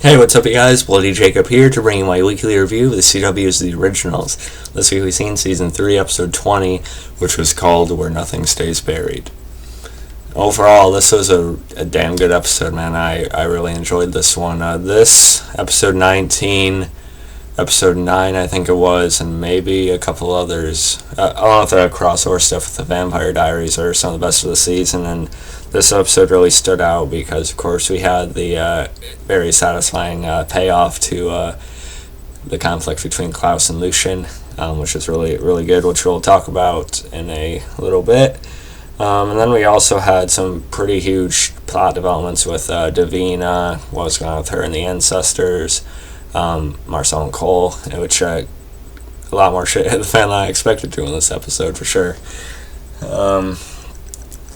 Hey, what's up, you guys? Bloody Jacob here to bring you my weekly review of the CW's The Originals. This week we've seen Season 3, Episode 20, which was called Where Nothing Stays Buried. Overall, this was a damn good episode, man. I really enjoyed this one. This, Episode 19, Episode 9, I think it was, and maybe a couple others. I don't know if they had crossover stuff with the Vampire Diaries or some of the best of the season, and this episode really stood out because, of course, we had the very satisfying payoff to the conflict between Klaus and Lucien, which is really, really good, which we'll talk about in a little bit. And then we also had some pretty huge plot developments with Davina, what was going on with her and the ancestors, Marcel and Cole, which a lot more shit hit the fan than I expected to in this episode, for sure.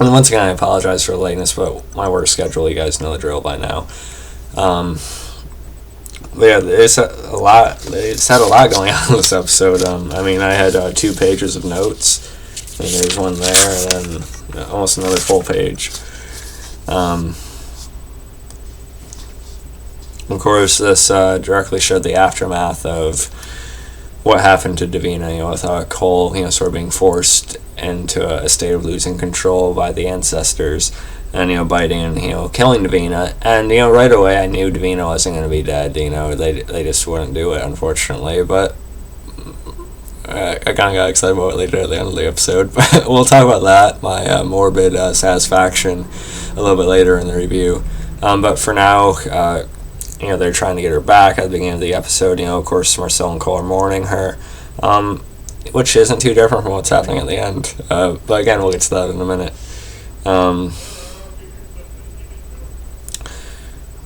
And once again, I apologize for the lateness, but my work schedule, you guys know the drill by now. But yeah, it's had a lot going on in this episode. I mean, I had 2 pages of notes, and there's one there, and then almost another full page. Of course, this directly showed the aftermath of what happened to Davina, with Cole, sort of being forced into a state of losing control by the ancestors, and biting and killing Davina. And right away I knew Davina wasn't going to be dead. They just wouldn't do it, unfortunately. But I kind of got excited about what they did at the end of the episode. But we'll talk about that, my morbid satisfaction, a little bit later in the review. But for now, they're trying to get her back at the beginning of the episode. Of course, Marcel and Cole are mourning her, which isn't too different from what's happening at the end. But again, we'll get to that in a minute.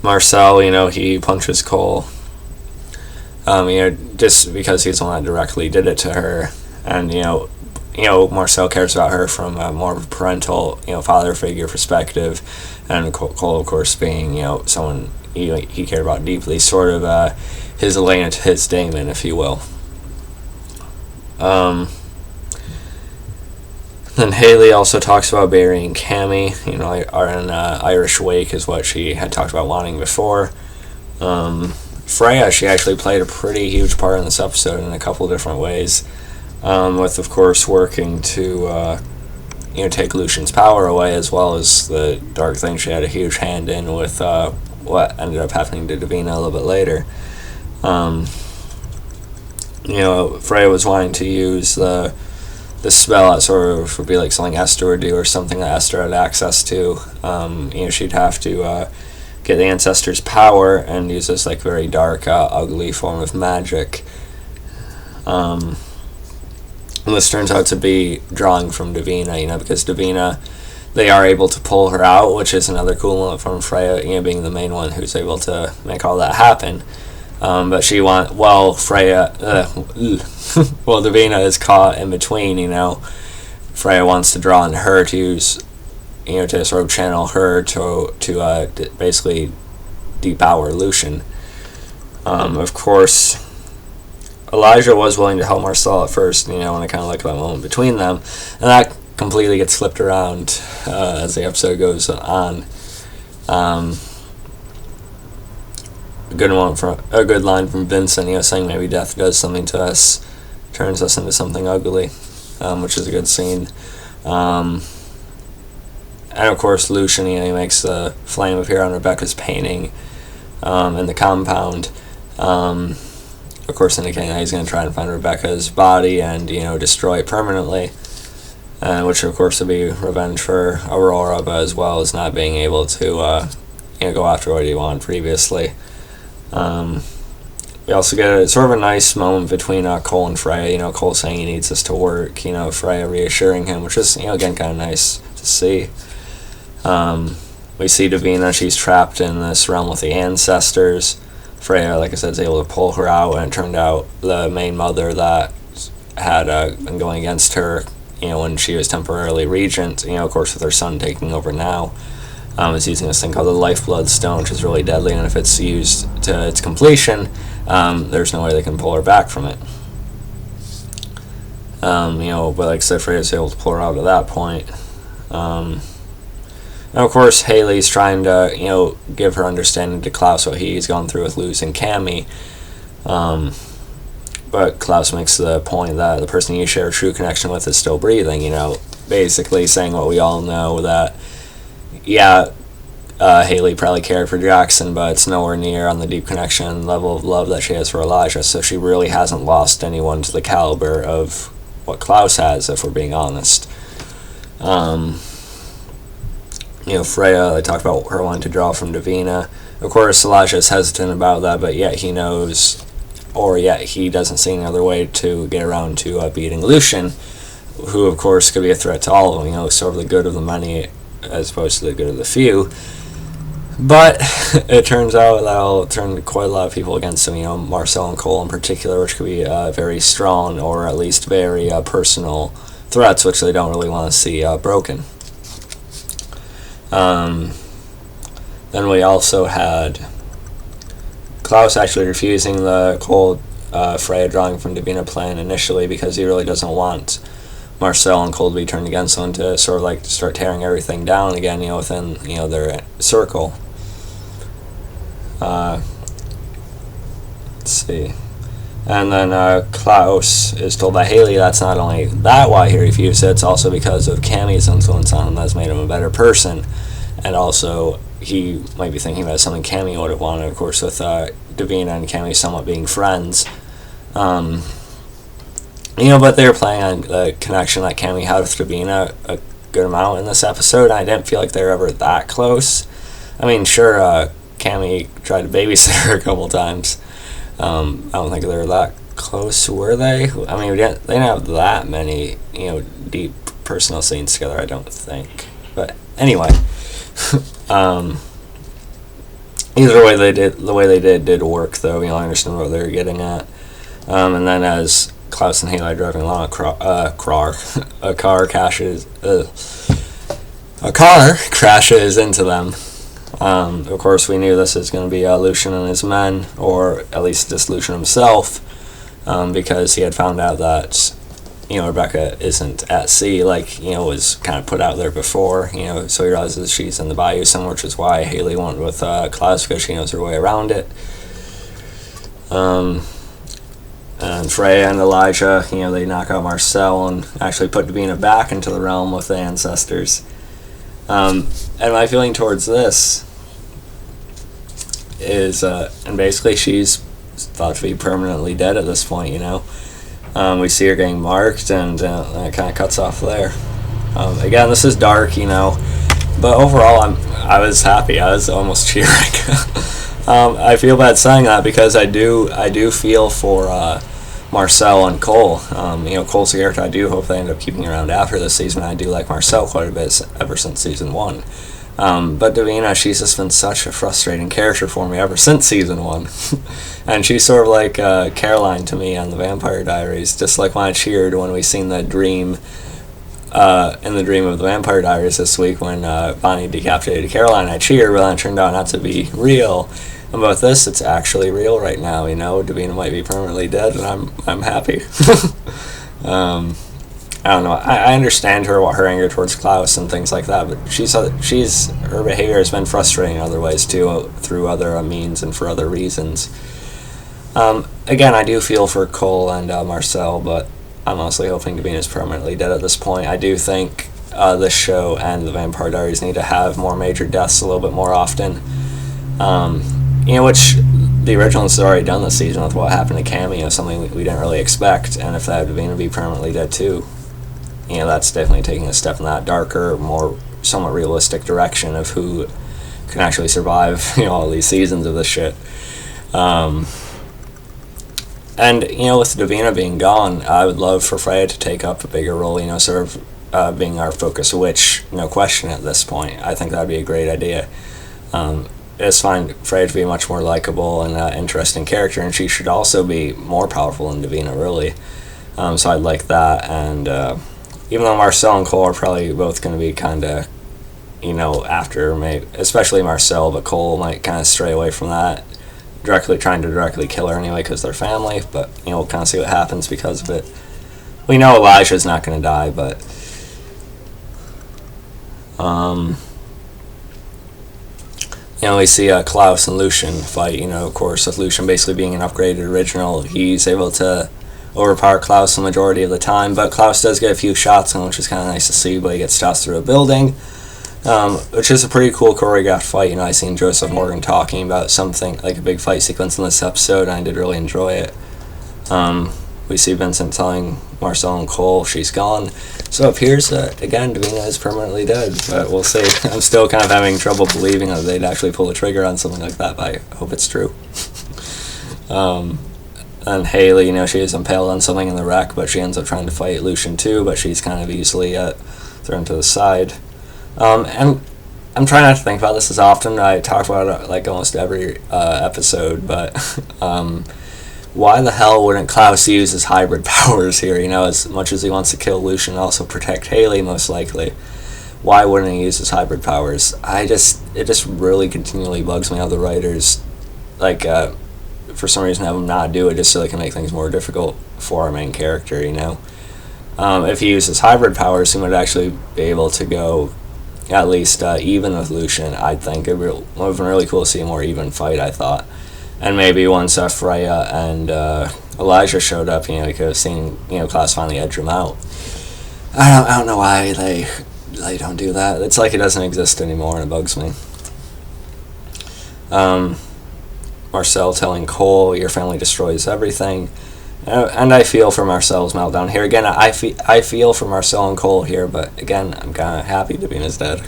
Marcel, he punches Cole, just because he's the one that directly did it to her. And, Marcel cares about her from more of a parental, father figure perspective. And Cole, of course, being, someone he cared about deeply, sort of his Elena to his Damon, if you will. Then Haley also talks about burying Cami, an Irish wake is what she had talked about wanting before. Freya, she actually played a pretty huge part in this episode in a couple different ways, with, of course, working to take Lucien's power away, as well as the dark thing she had a huge hand in with what ended up happening to Davina a little bit later. Freya was wanting to use the spell that sort of would be like something Esther would do, or something that Esther had access to. She'd have to get the ancestors' power and use this very dark, ugly form of magic. And this turns out to be drawing from Davina, because Davina, they are able to pull her out, which is another cool moment from Freya, being the main one who's able to make all that happen. But Freya, Davina is caught in between, Freya wants to draw on her to use, to sort of channel her to basically depower Lucien. Of course, Elijah was willing to help Marcel at first, and I kind of like that moment between them, and that completely gets flipped around as the episode goes on. A good line from Vincent, saying maybe death does something to us, turns us into something ugly, which is a good scene. And of course, Lucien, he makes the flame appear on Rebecca's painting in the compound, of course indicating that he's going to try and find Rebecca's body and, destroy it permanently, which of course would be revenge for Aurora, but as well as not being able to go after what he wanted previously. We also get sort of a nice moment between Cole and Freya, Cole saying he needs this to work, Freya reassuring him, which is, again, kind of nice to see. We see Davina, she's trapped in this realm with the ancestors. Freya, like I said, is able to pull her out, and it turned out the main mother that had been going against her, when she was temporarily regent, of course with her son taking over now, is using this thing called the Lifeblood Stone, which is really deadly, and if it's used to its completion, there's no way they can pull her back from it. But like I said, Freya's able to pull her out at that point. And of course, Haley's trying to, give her understanding to Klaus what he's gone through with losing Cami. But Klaus makes the point that the person you share a true connection with is still breathing, basically saying what we all know, that, Haley probably cared for Jackson, but it's nowhere near on the deep connection level of love that she has for Elijah, so she really hasn't lost anyone to the caliber of what Klaus has, if we're being honest. Freya, they talked about her wanting to draw from Davina. Of course, Elijah is hesitant about that, but yet he knows, or yet he doesn't see any other way to get around to beating Lucien, who, of course, could be a threat to all of them, sort of the good of the many as opposed to the good of the few. But it turns out that'll turn quite a lot of people against him, Marcel and Cole in particular, which could be very strong, or at least very personal threats, which they don't really want to see broken. Then we also had Klaus actually refusing the Cole Freya drawing from Davina plan initially, because he really doesn't want Marcel and Cole to be turned against him, to sort of like start tearing everything down again, within their circle. Let's see. And then Klaus is told by Haley that's not only that why he refused it, it's also because of Cami's influence on him that's made him a better person. And also, he might be thinking about something Cami would have wanted, of course, with Davina and Cami somewhat being friends. But they're playing on the connection that Cami had with Davina a good amount in this episode. I didn't feel like they were ever that close. I mean, sure, Cami tried to babysit her a couple times. I don't think they were that close, were they? I mean, they didn't have that many, deep personal scenes together, I don't think. But anyway, either way the way they did work, though. I understand what they were getting at. And then as Klaus and Haley are driving along, a car crashes into them. Of course, we knew this is going to be Lucien and his men, or at least just Lucien himself, because he had found out that Rebecca isn't at sea, was kind of put out there before, so he realizes she's in the bayou somewhere, which is why Haley went with Klaus, because she knows her way around it. And Freya and Elijah, they knock out Marcel and actually put Davina back into the realm with the ancestors. And my feeling towards this is, and basically she's thought to be permanently dead at this point, we see her getting marked, and it kind of cuts off there. Again, this is dark, but overall I was happy. I was almost cheering. I feel bad saying that, because I do feel for Marcel and Cole. Cole's a character I do hope they end up keeping around after this season. I do like Marcel quite a bit ever since season 1. But Davina, she's just been such a frustrating character for me ever since season 1. And she's sort of like Caroline to me on the Vampire Diaries, just like when I cheered when we seen the dream, in the dream of the Vampire Diaries this week, when Bonnie decapitated Caroline. I cheered, but then it turned out not to be real. And with this, it's actually real right now, Davina might be permanently dead, and I'm happy. I don't know. I understand her anger towards Klaus and things like that, but her behavior has been frustrating in other ways too, through other means and for other reasons. Again, I do feel for Cole and Marcel, but I'm honestly hoping Davina's permanently dead at this point. I do think this show and the Vampire Diaries need to have more major deaths a little bit more often. Which the original has already done this season with what happened to Cami, something we didn't really expect, and if that had Davina be permanently dead too, that's definitely taking a step in that darker, more somewhat realistic direction of who can actually survive, all these seasons of this shit. And, with Davina being gone, I would love for Freya to take up a bigger role, sort of being our focus witch, no question at this point. I think that would be a great idea. It's fine Freya to be a much more likable and interesting character, and she should also be more powerful than Davina, really. So I'd like that, and even though Marcel and Cole are probably both going to be kind of, after, maybe, especially Marcel, but Cole might kind of stray away from that, trying to directly kill her anyway because they're family, but, we'll kind of see what happens because of it. We know Elijah's not going to die, but, we see Klaus and Lucien fight. Of course, with Lucien basically being an upgraded original, he's able to overpower Klaus the majority of the time. But Klaus does get a few shots on, which is kind of nice to see. But he gets tossed through a building, which is a pretty cool choreographed fight. I seen Joseph Morgan talking about something like a big fight sequence in this episode, and I did really enjoy it. We see Vincent telling Marcel and Cole she's gone. So it appears that, again, Davina is permanently dead, but we'll see. I'm still kind of having trouble believing that they'd actually pull the trigger on something like that, but I hope it's true. And Haley, she is impaled on something in the wreck, but she ends up trying to fight Lucien too, but she's kind of easily thrown to the side. And I'm trying not to think about this as often. I talk about it like almost every episode, but why the hell wouldn't Klaus use his hybrid powers here? As much as he wants to kill Lucien and also protect Haley, most likely, why wouldn't he use his hybrid powers? It just really continually bugs me how the writers, for some reason, have him not do it just so they can make things more difficult for our main character. If he uses hybrid powers, he would actually be able to go at least even with Lucien. I think it would have been really cool to see a more even fight, I thought. And maybe once Freya and Elijah showed up, we could have seen, Klaus finally edge him out. I don't know why they don't do that. It's like it doesn't exist anymore, and it bugs me. Marcel telling Cole, your family destroys everything. And I feel for Marcel's meltdown here. Again, I feel for Marcel and Cole here, but again, I'm kind of happy Davina's dead.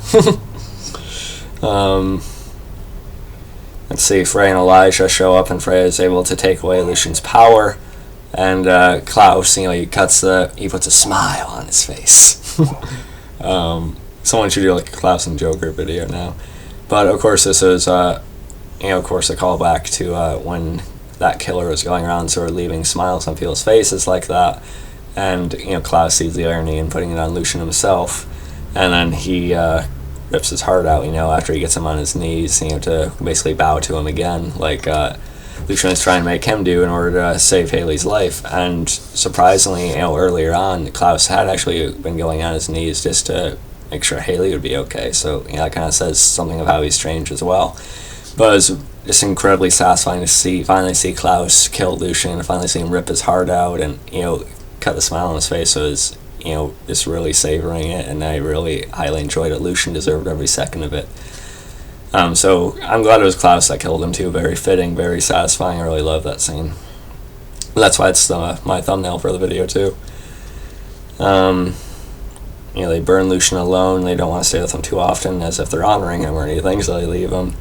Let's see, Freya and Elijah show up, and Freya is able to take away Lucien's power. And Klaus, he puts a smile on his face. Someone should do like a Klaus and Joker video now. But of course, this is, a callback to when that killer was going around sort of leaving smiles on people's faces like that. And, Klaus sees the irony and putting it on Lucien himself. And then he rips his heart out, after he gets him on his knees, to basically bow to him again, like Lucien is trying to make him do in order to save Haley's life. And surprisingly, earlier on, Klaus had actually been going on his knees just to make sure Haley would be okay. So, that kind of says something of how he's changed as well. But it's just incredibly satisfying to finally see Klaus kill Lucien, and finally see him rip his heart out and, cut the smile on his face. So it's, just really savoring it, and I really highly enjoyed it. Lucien deserved every second of it. So I'm glad it was Klaus that killed him too. Very fitting, very satisfying. I really love that scene. That's why it's my thumbnail for the video too. They burn Lucien alone. They don't want to stay with him too often, as if they're honoring him or anything, so they leave him.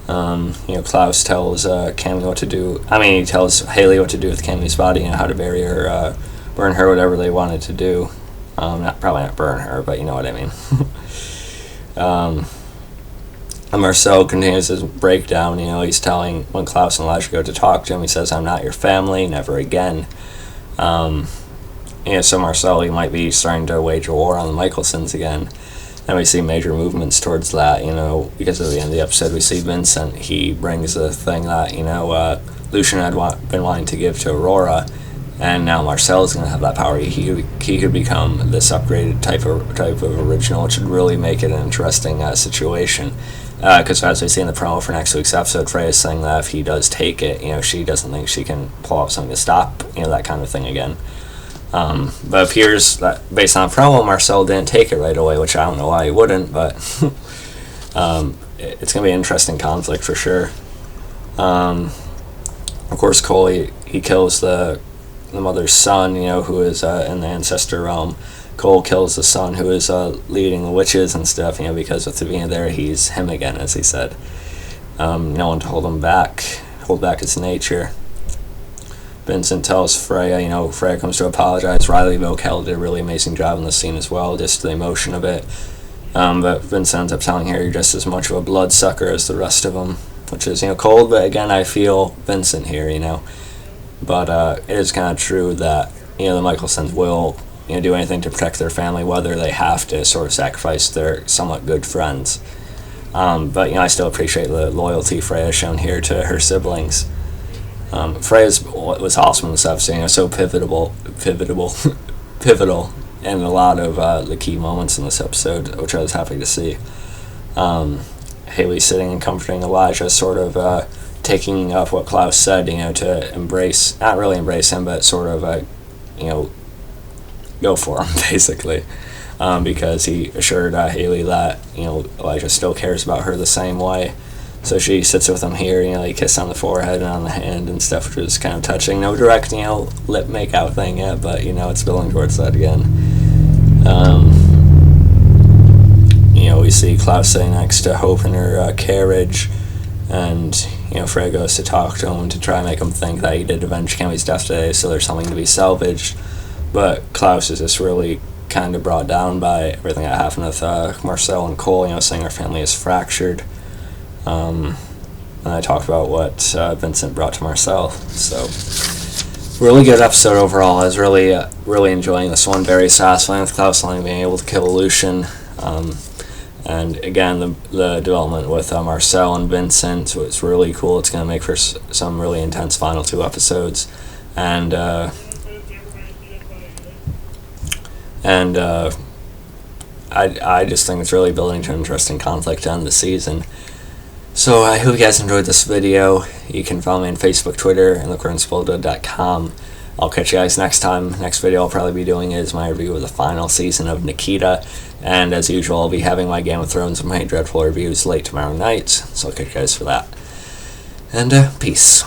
Klaus tells Cami what to do. He tells Haley what to do with Cami's body, how to bury her, burn her, whatever they wanted to do. Probably not burn her, but you know what I mean. And Marcel continues his breakdown. He's telling, when Klaus and Elijah go to talk to him, he says, I'm not your family, never again. So Marcel, he might be starting to wage a war on the Michelsons again. And we see major movements towards that, because at the end of the episode we see Vincent, he brings the thing that, Lucien had been wanting to give to Aurora, and now Marcel is going to have that power. He could become this upgraded type of original, which would really make it an interesting situation. Because as we see in the promo for next week's episode, Freya is saying that if he does take it, she doesn't think she can pull off something to stop, that kind of thing again. But it appears that based on the promo, Marcel didn't take it right away, which I don't know why he wouldn't, but it's going to be an interesting conflict for sure. Of course, Cole, he kills the mother's son, who is in the ancestor realm. Cole kills the son who is leading the witches and stuff, because with Davina there, he's him again, as he said. No one to hold back his nature. Vincent tells Freya, Freya comes to apologize. Riley Vokel did a really amazing job in the scene as well, just the emotion of it. But Vincent ends up telling her, you're just as much of a bloodsucker as the rest of them, which is, cold, but again, I feel Vincent here, But it is kind of true that, the Michelsons will, do anything to protect their family, whether they have to sort of sacrifice their somewhat good friends. But, I still appreciate the loyalty Freya has shown here to her siblings. Freya's was awesome in this episode, so pivotal in a lot of the key moments in this episode, which I was happy to see. Haley sitting and comforting Elijah, sort of taking up what Klaus said, to embrace, not really embrace him, but sort of, go for him, basically. Because he assured Haley that, Elijah still cares about her the same way. So she sits with him here, he kissed on the forehead and on the hand and stuff, which was kind of touching. No direct, lip make-out thing yet, but, it's building towards that again. We see Klaus sitting next to Hope in her carriage, and, Freya goes to talk to him to try and make him think that he did avenge Cami's death today, so there's something to be salvaged. But Klaus is just really kind of brought down by everything that happened with Marcel and Cole, saying our family is fractured. And I talked about what Vincent brought to Marcel. So, really good episode overall. I was really enjoying this one. Very satisfying with Klaus only being able to kill Lucien. And again, the development with Marcel and Vincent was really cool. It's going to make for some really intense final 2 episodes. And I just think it's really building to an interesting conflict on the season. So I hope you guys enjoyed this video. You can follow me on Facebook, Twitter, and lookcurrentspoiled.com. I'll catch you guys next time. Next video I'll probably be doing is my review of the final season of Nikita. And as usual, I'll be having my Game of Thrones and my Dreadful reviews late tomorrow night. So I'll catch you guys for that. And peace.